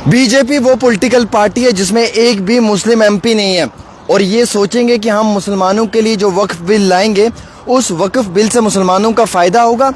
BJP वो political party है जिसमें एक भी मुस्लिम एमपी नहीं है और ये सोचेंगे कि हम मुसलमानों के लिए जो वक्फ बिल लाएंगे उस वक्फ बिल से मुसलमानों का फ़ायदा होगा।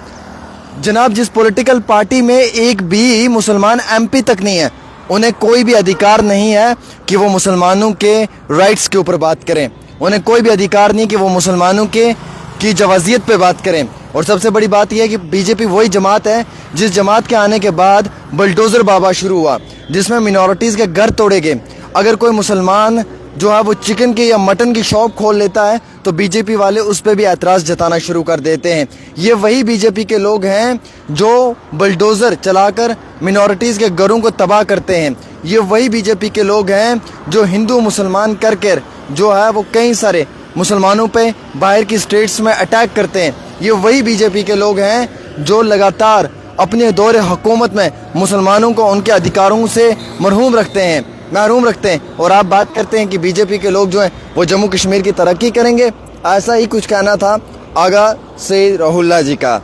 जनाब, जिस पॉलिटिकल पार्टी में एक भी मुसलमान एमपी तक नहीं है, उन्हें कोई भी अधिकार नहीं है कि वो मुसलमानों के राइट्स के ऊपर बात करें। उन्हें कोई भी अधिकार नहीं कि वो मुसलमानों की जवाजियत पे बात करें। और सबसे बड़ी बात यह है कि बीजेपी वही जमात है जिस जमात के आने के बाद बुलडोज़र बाबा शुरू हुआ, जिसमें मिनॉरिटीज़ के घर तोड़े गए। अगर कोई मुसलमान जो है वो चिकन की या मटन की शॉप खोल लेता है तो बीजेपी वाले उस पर भी एतराज़ जताना शुरू कर देते हैं। ये वही बीजेपी के लोग हैं जो बुलडोज़र चलाकर मिनॉरिटीज़ के घरों को तबाह करते हैं। ये वही बीजेपी के लोग हैं जो हिंदू मुसलमान कर जो है वो कई सारे मुसलमानों पे बाहर की स्टेट्स में अटैक करते हैं। ये वही बीजेपी के लोग हैं जो लगातार अपने दौरे हुकूमत में मुसलमानों को उनके अधिकारों से महरूम रखते हैं। और आप बात करते हैं कि बीजेपी के लोग जो हैं वो जम्मू कश्मीर की तरक्की करेंगे। ऐसा ही कुछ कहना था आगा सईद रहुल्ला जी का।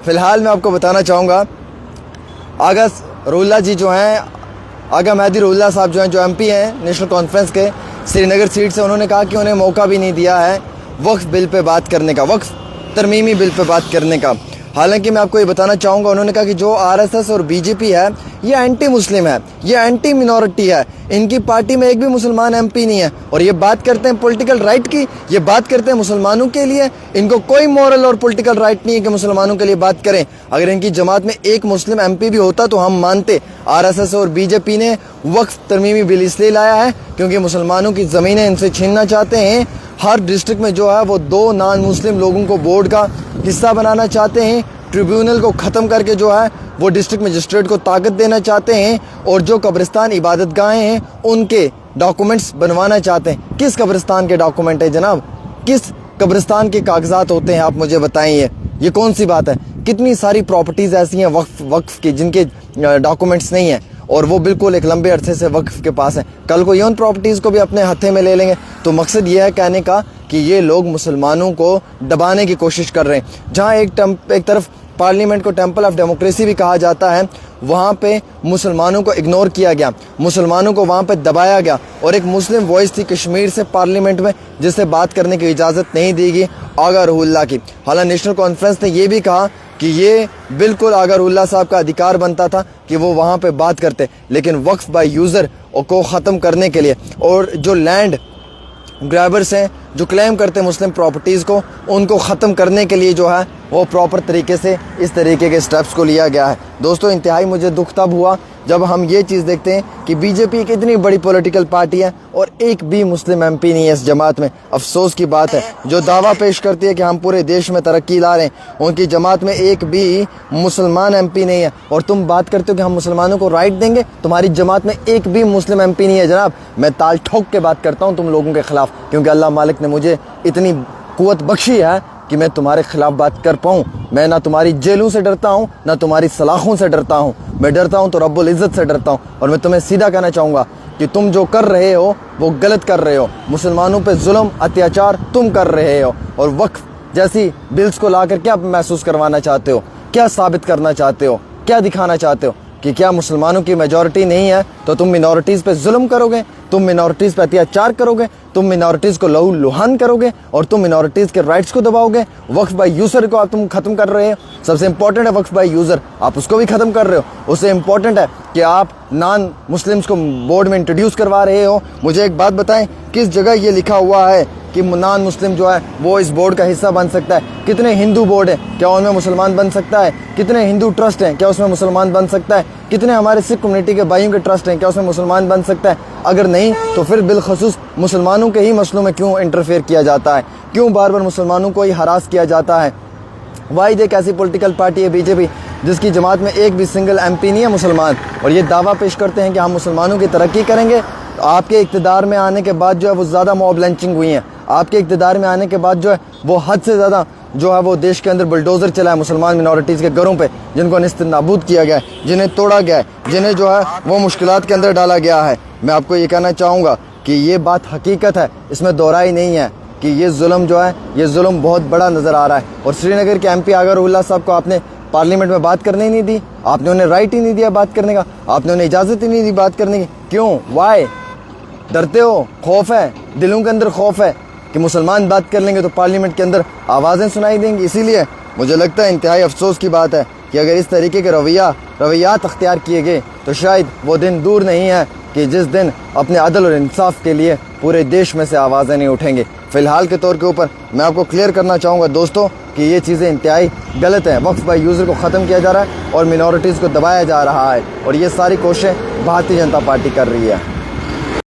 फ़िलहाल मैं आपको बताना चाहूँगा, आगा रहुल्ला जी जो हैं, आगा मेहदी रहुल्ला साहब जो हैं, जो एमपी हैं नेशनल कॉन्फ्रेंस के श्रीनगर सीट से, उन्होंने कहा कि उन्हें मौका भी नहीं दिया है वक्फ बिल पे बात करने का, वक्फ तरमीमी बिल पे बात करने का। हालांकि मैं आपको ये बताना चाहूँगा, उन्होंने कहा कि जो आरएसएस और बीजेपी है ये एंटी मुस्लिम है, ये एंटी मिनॉरिटी है। इनकी पार्टी में एक भी मुसलमान एमपी नहीं है और ये बात करते हैं पॉलिटिकल राइट की, ये बात करते हैं मुसलमानों के लिए। इनको कोई मॉरल और पॉलिटिकल राइट नहीं है कि मुसलमानों के लिए बात करें। अगर इनकी जमात में एक मुस्लिम एमपी भी होता तो हम मानते। आरएसएस और बीजेपी ने वक्फ तरमीमी बिल इसलिए लाया है क्योंकि मुसलमानों की ज़मीनें इनसे छीनना चाहते हैं। हर डिस्ट्रिक्ट में जो है वो 2 नॉन मुस्लिम लोगों को बोर्ड का हिस्सा बनाना चाहते हैं। ट्रिब्यूनल को ख़त्म करके जो है वो डिस्ट्रिक्ट मजिस्ट्रेट को ताकत देना चाहते हैं और जो कब्रिस्तान इबादत गाहें हैं उनके डॉक्यूमेंट्स बनवाना चाहते हैं। किस कब्रिस्तान के डॉक्यूमेंट है जनाब? किस कब्रिस्तान के कागजात होते हैं? आप मुझे बताइए, ये कौन सी बात है? कितनी सारी प्रॉपर्टीज़ ऐसी हैं वक्फ की जिनके डॉक्यूमेंट्स नहीं हैं और वो बिल्कुल एक लंबे अरसे से वक्फ के पास है। कल को ये उन प्रॉपर्टीज़ को भी अपने हत्थे में ले लेंगे। तो मकसद ये है कहने का कि ये लोग मुसलमानों को दबाने की कोशिश कर रहे हैं। जहाँ एक तरफ पार्लियामेंट को टेंपल ऑफ डेमोक्रेसी भी कहा जाता है, वहाँ पे मुसलमानों को इग्नोर किया गया, मुसलमानों को वहाँ पे दबाया गया। और एक मुस्लिम वॉइस थी कश्मीर से पार्लियामेंट में जिसे बात करने की इजाज़त नहीं दी गई, आगा रहुल्ला की। हालांकि नेशनल कॉन्फ्रेंस ने यह भी कहा कि ये बिल्कुल आगा रहुल्ला साहब का अधिकार बनता था कि वो वहाँ पे बात करते, लेकिन वक्फ बाय यूज़र को ख़त्म करने के लिए और जो लैंड ग्रैबर्स हैं जो क्लेम करते हैं मुस्लिम प्रॉपर्टीज़ को, उनको ख़त्म करने के लिए जो है वो प्रॉपर तरीके से इस तरीके के स्टेप्स को लिया गया है। दोस्तों, इंतहाई मुझे दुख तब हुआ जब हम ये चीज़ देखते हैं कि बीजेपी एक इतनी बड़ी पॉलिटिकल पार्टी है और एक भी मुस्लिम एमपी नहीं है इस जमात में। अफसोस की बात है, जो दावा पेश करती है कि हम पूरे देश में तरक्की ला रहे हैं, उनकी जमात में एक भी मुसलमान एमपी नहीं है। और तुम बात करते हो कि हम मुसलमानों को राइट देंगे, तुम्हारी जमात में एक भी मुस्लिम एमपी नहीं है जनाब। मैं ताल ठोक के बात करता हूँ तुम लोगों के ख़िलाफ़, क्योंकि अल्लाह मालिक ने मुझे इतनी क़ुव्वत बख्शी है कि मैं तुम्हारे खिलाफ बात कर पाऊँ। मैं ना तुम्हारी जेलों से डरता हूँ ना तुम्हारी सलाखों से डरता हूँ। मैं डरता हूँ तो रब्बुल इज़्ज़त से डरता हूँ। और मैं तुम्हें सीधा कहना चाहूँगा कि तुम जो कर रहे हो वो गलत कर रहे हो। मुसलमानों पे जुल्म अत्याचार तुम कर रहे हो और वक्फ जैसी बिल्स को लाकर क्या महसूस करवाना चाहते हो? क्या साबित करना चाहते हो? क्या दिखाना चाहते हो कि क्या मुसलमानों की मेजॉरिटी नहीं है तो तुम मिनॉरिटीज़ पे जुल्म करोगे, तुम मिनॉरिटीज़ पे अत्याचार करोगे, तुम मिनॉरिटीज़ को लहू लुहान करोगे और तुम मिनॉरिटीज़ के राइट्स को दबाओगे। वक्फ बाय यूज़र को आप तुम ख़त्म कर रहे हो। सबसे इंपॉर्टेंट है वक्फ बाय यूज़र, आप उसको भी ख़त्म कर रहे हो। उससे इंपॉर्टेंट है कि आप नॉन मुस्लिम्स को बोर्ड में इंट्रोड्यूस करवा रहे हो। मुझे एक बात बताएं, किस जगह ये लिखा हुआ है कि नॉन मुस्लिम जो है वो इस बोर्ड का हिस्सा बन सकता है? कितने हिंदू बोर्ड हैं, क्या उनमें मुसलमान बन सकता है? कितने हिंदू ट्रस्ट हैं, क्या उसमें मुसलमान बन सकता है? कितने हमारे सिख कम्युनिटी के भाइयों के ट्रस्ट हैं, क्या उसमें मुसलमान बन सकता है? अगर नहीं तो फिर बिलखसूस मुसलमानों के ही मसलों में क्यों इंटरफेयर किया जाता है? क्यों बार बार मुसलमानों को ही हरास किया जाता है? वाहिद एक ऐसी पॉलिटिकल पार्टी है बीजेपी जिसकी जमात में एक भी सिंगल एमपी नहीं है मुसलमान, और ये दावा पेश करते हैं कि हम मुसलमानों की तरक्की करेंगे। आपके इक़्तिदार में आने के बाद जो है वो ज़्यादा मॉब लंचिंग हुई है। आपके इक़्तिदार में आने के बाद जो है वो हद से ज़्यादा जो है वो देश के अंदर बुलडोज़र चला है मुसलमान मिनॉरिटीज़ के घरों पे, जिनको निस्तेनाबूद किया गया है, जिन्हें तोड़ा गया है, जिन्हें जो है वो मुश्किलात के अंदर डाला गया है। मैं आपको ये कहना चाहूँगा कि ये बात हकीकत है, इसमें दोहराई नहीं है कि ये जुल्म जो है ये जुल्म बहुत बड़ा नज़र आ रहा है। और श्रीनगर के एमपी आगा रहुल्ला साहब को आपने पार्लियामेंट में बात करने ही नहीं दी, आपने उन्हें राइट ही नहीं दिया बात करने का, आपने उन्हें इजाज़त ही नहीं दी बात करने की। क्यों? वाई? डरते हो? खौफ है, दिलों के अंदर खौफ है कि मुसलमान बात कर लेंगे तो पार्लियामेंट के अंदर आवाज़ें सुनाई देंगी। इसीलिए मुझे लगता है इंतहाई अफसोस की बात है कि अगर इस तरीके के रवैयात अख्तियार किए गए तो शायद वो दिन दूर नहीं है कि जिस दिन अपने अदल और इंसाफ के लिए पूरे देश में से आवाज़ें नहीं उठेंगी। फ़िलहाल के तौर के ऊपर मैं आपको क्लियर करना चाहूँगा दोस्तों कि ये चीज़ें इंतहाई गलत हैं। वक्फ बाय यूज़र को ख़त्म किया जा रहा है और मिनॉरिटीज़ को दबाया जा रहा है, और ये सारी कोशिशें भारतीय जनता पार्टी कर रही है।